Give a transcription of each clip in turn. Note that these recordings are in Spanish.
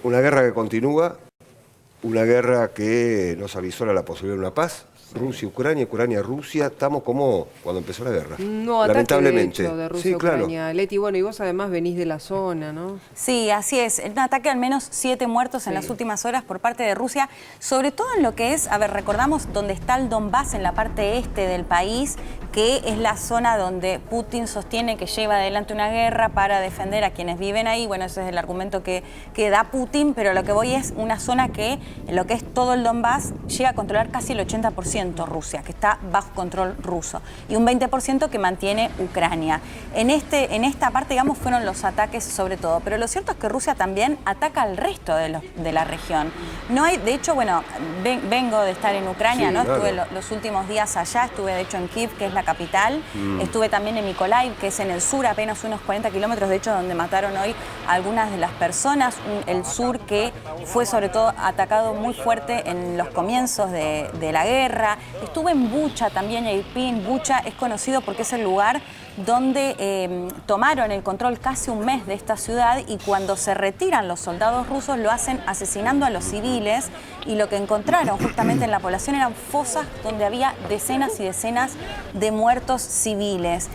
Una guerra que continúa, una guerra que nos avisora la posibilidad de una paz. Rusia-Ucrania, Ucrania-Rusia, estamos como cuando empezó la guerra. No, lamentablemente. De hecho, de Sí, claro. Rusia-Ucrania. Leti, bueno, y vos además venís de la zona, ¿no? Sí, así es. Un ataque, al menos 7 muertos en las últimas horas por parte de Rusia, sobre todo en lo que es, a ver, recordamos donde está el Donbass, en la parte este del país, que es la zona donde Putin sostiene que lleva adelante una guerra para defender a quienes viven ahí. Bueno, ese es el argumento que da Putin, pero lo que voy es una zona que, en lo que es todo el Donbass, llega a controlar casi el 80% Rusia, que está bajo control ruso, y un 20% que mantiene Ucrania. En esta parte, digamos, fueron los ataques sobre todo, pero lo cierto es que Rusia también ataca al resto de la región. No hay, de hecho, bueno, vengo de estar en Ucrania, sí, ¿no? Claro. Estuve los últimos días allá, estuve de hecho en Kiev, que es la capital, estuve también en Mykolaiv, que es en el sur, apenas unos 40 kilómetros, de hecho, donde mataron hoy a algunas de las personas, el sur que fue sobre todo atacado muy fuerte en los comienzos de la guerra. Estuve en Bucha también, Irpin. Bucha es conocido porque es el lugar donde tomaron el control casi un mes de esta ciudad, y cuando se retiran los soldados rusos lo hacen asesinando a los civiles, y lo que encontraron justamente en la población eran fosas donde había decenas y decenas de muertos civiles.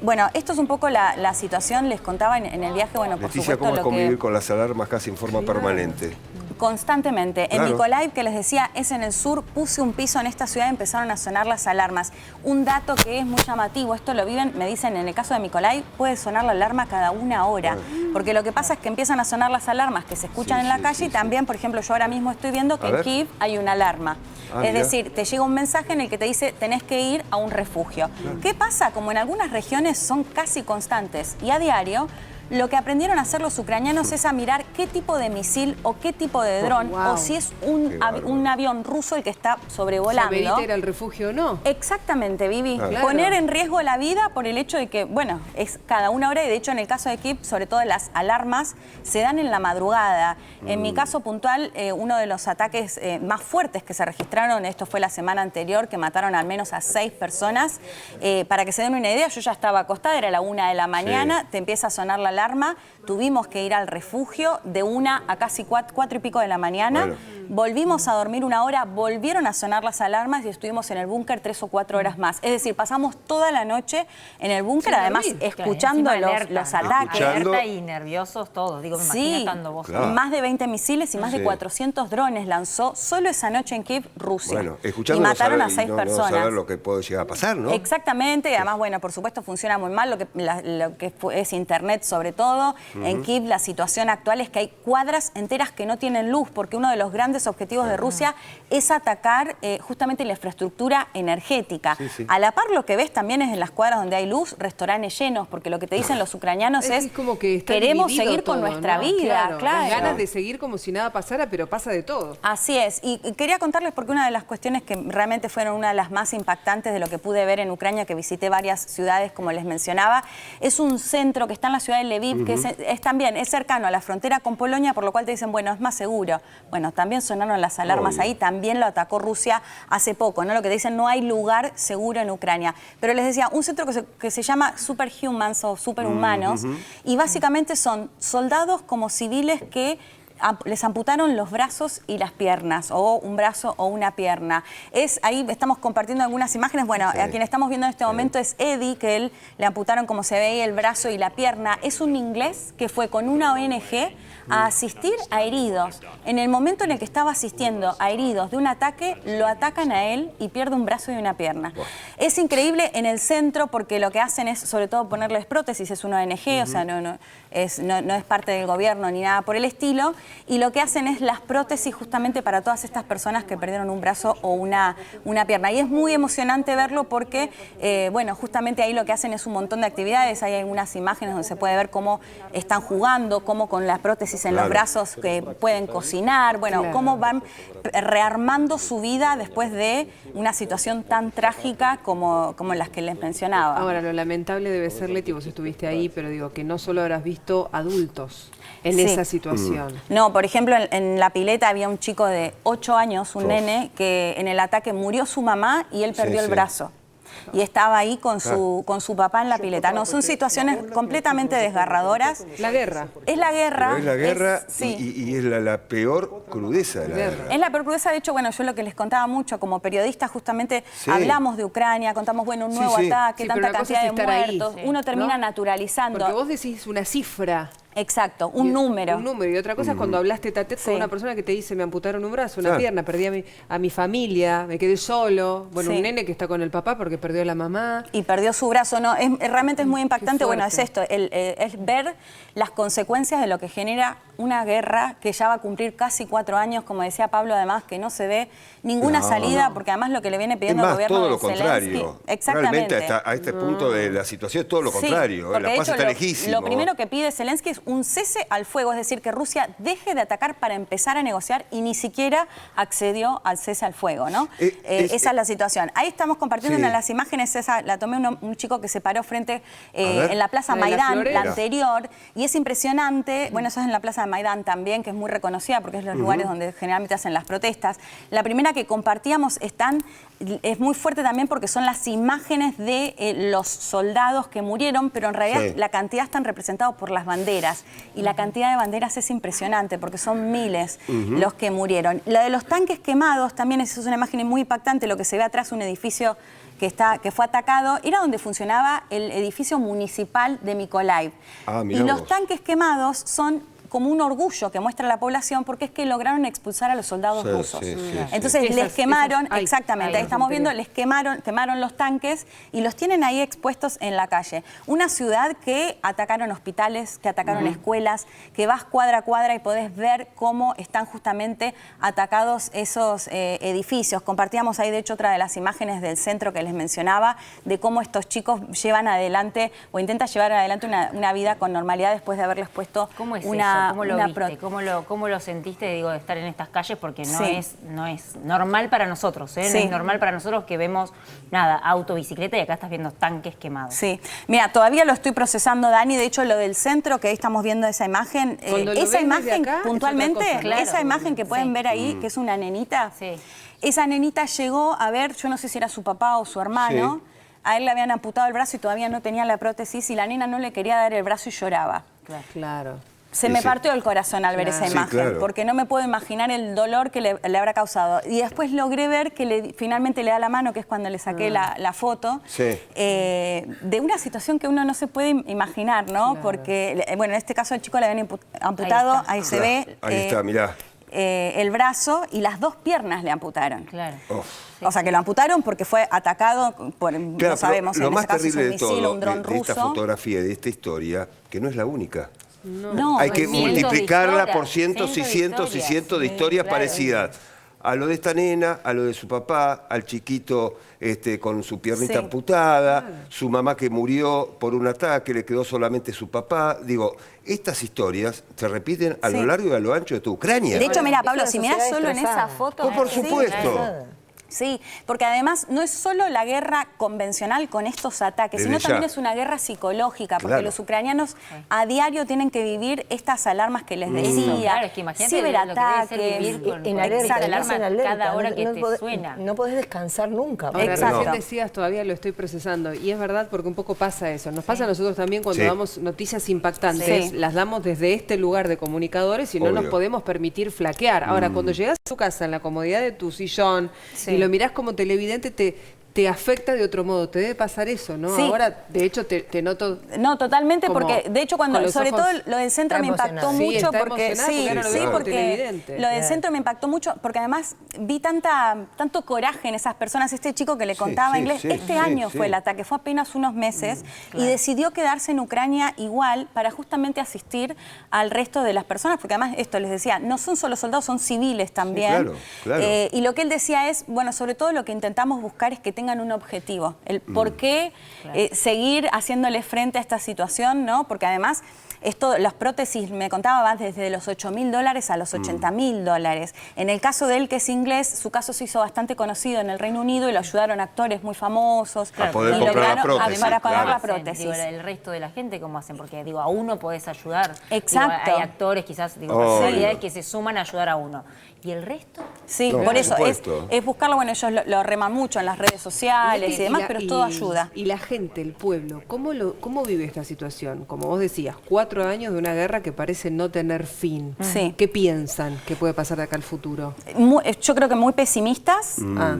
Bueno, esto es un poco la situación, les contaba en el viaje, bueno, por Leticia, supuesto ¿cómo es lo convivir que... con las alarmas casi en forma permanente? Constantemente. Claro. En Mykolaiv, que les decía, es en el sur, puse un piso en esta ciudad y empezaron a sonar las alarmas. Un dato que es muy llamativo, esto lo viven, me dicen, en el caso de Mykolaiv, puede sonar la alarma cada 1 hora. Porque lo que pasa es que empiezan a sonar las alarmas que se escuchan en la calle, y también, por ejemplo, yo ahora mismo estoy viendo que en Kiev hay una alarma. Es decir, te llega un mensaje en el que te dice tenés que ir a un refugio. ¿Qué pasa? Como en algunas regiones son casi constantes y a diario, lo que aprendieron a hacer los ucranianos es a mirar qué tipo de misil o qué tipo de dron, o si es un avión ruso el que está sobrevolando. ¿Se medita ir al refugio o no? Exactamente, Vivi. Claro. Poner en riesgo la vida por el hecho de que, bueno, es cada 1 hora, y de hecho en el caso de Kiev, sobre todo las alarmas se dan en la madrugada. En mi caso puntual, uno de los ataques más fuertes que se registraron, esto fue la semana anterior, que mataron al menos a 6 personas. Para que se den una idea, yo ya estaba acostada, era la 1 de la mañana, te empieza a sonar la alarma, tuvimos que ir al refugio de 1 a casi 4 y pico de la mañana, volvimos a dormir 1 hora, volvieron a sonar las alarmas y estuvimos en el búnker 3 o 4 horas más. Es decir, pasamos toda la noche en el búnker, además escuchando los ataques. Alerta y nerviosos todos, digo, me imagino estando vos. Más de 20 misiles y más de 400 drones lanzó solo esa noche en Kiev, Rusia. Bueno, escuchando, y mataron saber, a 6 personas. No saber lo que puede llegar a pasar, ¿no? Exactamente, y además, bueno, por supuesto funciona muy mal lo que es internet sobre todo. En Kiev la situación actual es que hay cuadras enteras que no tienen luz, porque uno de los grandes objetivos de Rusia es atacar justamente la infraestructura energética. A la par, lo que ves también es en las cuadras donde hay luz, restaurantes llenos, porque lo que te dicen los ucranianos es como que queremos seguir todo, con nuestra vida. Claro. Ganas de seguir como si nada pasara, pero pasa de todo. Así es, y quería contarles porque una de las cuestiones que realmente fueron una de las más impactantes de lo que pude ver en Ucrania, que visité varias ciudades, como les mencionaba, es un centro que está en la ciudad de Lviv, que es también cercano a la frontera con Polonia, por lo cual te dicen, bueno, es más seguro. Bueno, también sonaron las alarmas ahí, también lo atacó Rusia hace poco, ¿no? Lo que te dicen, no hay lugar seguro en Ucrania. Pero les decía, un centro que se llama Superhumans o Superhumanos, y básicamente son soldados como civiles que les amputaron los brazos y las piernas, o un brazo o una pierna. Ahí estamos compartiendo algunas imágenes. Bueno, a quien estamos viendo en este momento es Eddie, que él le amputaron, como se ve ahí, el brazo y la pierna. Es un inglés que fue con una ONG a asistir a heridos. En el momento en el que estaba asistiendo a heridos de un ataque, lo atacan a él y pierde un brazo y una pierna. Es increíble en el centro, porque lo que hacen es sobre todo ponerles prótesis. Es una ONG, o sea, no es parte del gobierno ni nada por el estilo, y lo que hacen es las prótesis justamente para todas estas personas que perdieron un brazo o una pierna. Y es muy emocionante verlo porque, bueno, justamente ahí lo que hacen es un montón de actividades. Hay algunas imágenes donde se puede ver cómo están jugando, cómo con las prótesis en los brazos que pueden cocinar, bueno, cómo van rearmando su vida después de una situación tan trágica como las que les mencionaba. Ahora, lo lamentable debe ser, Leti, vos estuviste ahí, pero digo que no solo habrás visto adultos en esa situación. No, por ejemplo, en la pileta había un chico de 8 años, un nene, que en el ataque murió su mamá y él perdió el brazo. y estaba ahí con su papá en la pileta. No, son situaciones completamente desgarradoras. La guerra. Es la guerra. Pero es la guerra sí. y es la peor crudeza de la guerra. Es la peor crudeza, de hecho, bueno, yo lo que les contaba mucho, como periodista justamente hablamos de Ucrania, contamos, bueno, un nuevo ataque, tanta cantidad de muertos, uno termina naturalizando. Porque vos decís una cifra. Exacto, un número. Un número. Y otra cosa es cuando hablaste con una persona que te dice, me amputaron un brazo, una pierna, perdí a mi familia, me quedé solo. Bueno, un nene que está con el papá porque perdió a la mamá. Y perdió su brazo. No, realmente es muy impactante. Bueno, es esto, es ver las consecuencias de lo que genera una guerra que ya va a cumplir casi 4 años, como decía Pablo, además, que no se ve ninguna salida, porque además lo que le viene pidiendo al gobierno todo lo de Zelensky... contrario. Exactamente. Realmente a este punto de la situación es todo lo contrario. Porque La paz está lejísimo. Lo primero que pide Zelensky es un cese al fuego, es decir, que Rusia deje de atacar para empezar a negociar, y ni siquiera accedió al cese al fuego, ¿no? Esa es la situación. Ahí estamos compartiendo una de las imágenes, esa la tomé un chico que se paró frente en la Plaza Maidán, la anterior, y es impresionante. Bueno, eso es en la Plaza de Maidán también, que es muy reconocida porque es los lugares donde generalmente hacen las protestas. La primera que compartíamos es muy fuerte también porque son las imágenes de los soldados que murieron, pero en realidad la cantidad están representados por las banderas, y la cantidad de banderas es impresionante porque son miles los que murieron. La de los tanques quemados también es una imagen muy impactante. Lo que se ve atrás, un edificio que fue atacado, era donde funcionaba el edificio municipal de Mykolaiv. Y los tanques quemados son como un orgullo que muestra la población, porque es que lograron expulsar a los soldados rusos. Entonces les quemaron, exactamente, ahí estamos viendo, les quemaron los tanques y los tienen ahí expuestos en la calle. Una ciudad que atacaron hospitales, que atacaron escuelas, que vas cuadra a cuadra y podés ver cómo están justamente atacados esos edificios. Compartíamos ahí, de hecho, otra de las imágenes del centro que les mencionaba, de cómo estos chicos llevan adelante o intentan llevar adelante una vida con normalidad después de haberles puesto ¿Cómo lo viste? ¿Cómo lo sentiste, digo, de estar en estas calles? Porque no es normal para nosotros, ¿eh? No es normal para nosotros que vemos, auto, bicicleta, y acá estás viendo tanques quemados. Sí. Mira, todavía lo estoy procesando, Dani. De hecho, lo del centro, que ahí estamos viendo esa imagen, esa imagen acá, puntualmente, esa imagen que pueden ver ahí, que es una nenita, esa nenita llegó a ver, yo no sé si era su papá o su hermano, a él le habían amputado el brazo y todavía no tenía la prótesis, y la nena no le quería dar el brazo y lloraba. Claro. Se me partió el corazón al ver esa imagen, porque no me puedo imaginar el dolor que le habrá causado. Y después logré ver que finalmente le da la mano, que es cuando le saqué la foto, de una situación que uno no se puede imaginar, ¿no? Porque, bueno, en este caso el chico le habían amputado, ahí se ve. Ahí está, mirá. El brazo, y las 2 piernas le amputaron. Claro. O sea, que lo amputaron porque fue atacado por, no sabemos, lo en más ese caso es terrible un de misil, todo, un dron de ruso. esta fotografía, de esta historia, que no es la única. No, hay que multiplicarla por cientos cientos y cientos y cientos de historias parecidas. A lo de esta nena, a lo de su papá, al chiquito con su piernita amputada, su mamá que murió por un ataque, le quedó solamente su papá. Digo, estas historias se repiten a lo largo y a lo ancho de toda Ucrania. De hecho, mira, Pablo, si mirás solo en esa foto... Por supuesto. Sí, porque además no es solo la guerra convencional con estos ataques, sino también es una guerra psicológica, porque los ucranianos a diario tienen que vivir estas alarmas que les decía, claro, es que imagínate ciberataques, vivir con alerta, alarma cada hora que te suena. No podés descansar nunca. Ahora, recién decías, todavía lo estoy procesando, y es verdad porque un poco pasa eso. Nos pasa a nosotros también cuando damos noticias impactantes, las damos desde este lugar de comunicadores y no nos podemos permitir flaquear. Ahora, cuando llegas a tu casa en la comodidad de tu sillón y lo mirás como televidente, te afecta de otro modo. Te debe pasar eso, ¿no? Ahora, de hecho, te noto... No, totalmente, porque de hecho, sobre todo lo del centro me impactó mucho, porque lo del centro me impactó mucho, porque además vi tanto coraje en esas personas. Este chico que le contaba inglés, este año fue el ataque, fue apenas unos meses, y decidió quedarse en Ucrania igual para justamente asistir al resto de las personas, porque además, esto les decía, no son solo soldados, son civiles también. Y lo que él decía es, bueno, sobre todo lo que intentamos buscar es que tengan un objetivo, el por qué seguir haciéndole frente a esta situación, ¿no? Porque además Las prótesis, me contaba, van desde los $8.000 a los $80.000. En el caso de él, que es inglés, su caso se hizo bastante conocido en el Reino Unido y lo ayudaron actores muy famosos. A poder comprar la prótesis. Para pagar la Digo, prótesis. el resto de la gente, ¿cómo hacen? Porque, digo, a uno podés ayudar. Exacto. Digo, hay actores, quizás, personalidades que se suman a ayudar a uno. ¿Y el resto? Sí, No, por eso supuesto. es buscarlo. Bueno, ellos lo reman mucho en las redes sociales y demás, pero todo ayuda. Y la gente, el pueblo, ¿cómo vive esta situación? Como vos decías, 4 años de una guerra que parece no tener fin. Sí. ¿Qué piensan que puede pasar de acá al futuro? Yo creo que muy pesimistas,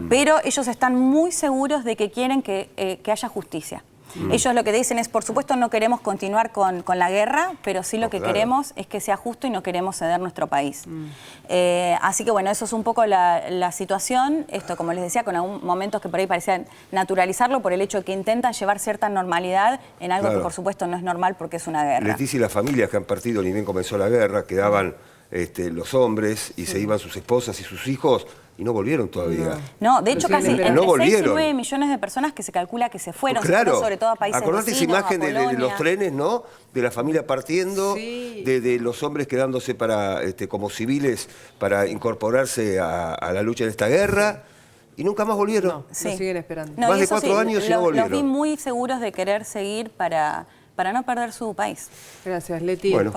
pero ellos están muy seguros de que quieren que haya justicia. Ellos lo que dicen es, por supuesto, no queremos continuar con la guerra, pero sí lo que queremos es que sea justo y no queremos ceder nuestro país. Así que, bueno, eso es un poco la situación. Esto, como les decía, con algunos momentos que por ahí parecían naturalizarlo por el hecho de que intentan llevar cierta normalidad en algo que, por supuesto, no es normal porque es una guerra. Leticia y las familias que han partido, ni bien comenzó la guerra, quedaban los hombres y se iban sus esposas y sus hijos y no volvieron todavía. No, de hecho casi entre 6 y 9 millones de personas que se calcula que se fueron, claro, sobre todo a países acordate vecinos, esa imagen de los trenes, ¿no? De la familia partiendo, sí. de los hombres quedándose como civiles para incorporarse a la lucha en esta guerra. Y nunca más volvieron. No, lo siguen esperando. Más de 4 años y no volvieron. Los vi muy seguros de querer seguir para no perder su país. Gracias, Leti. Bueno.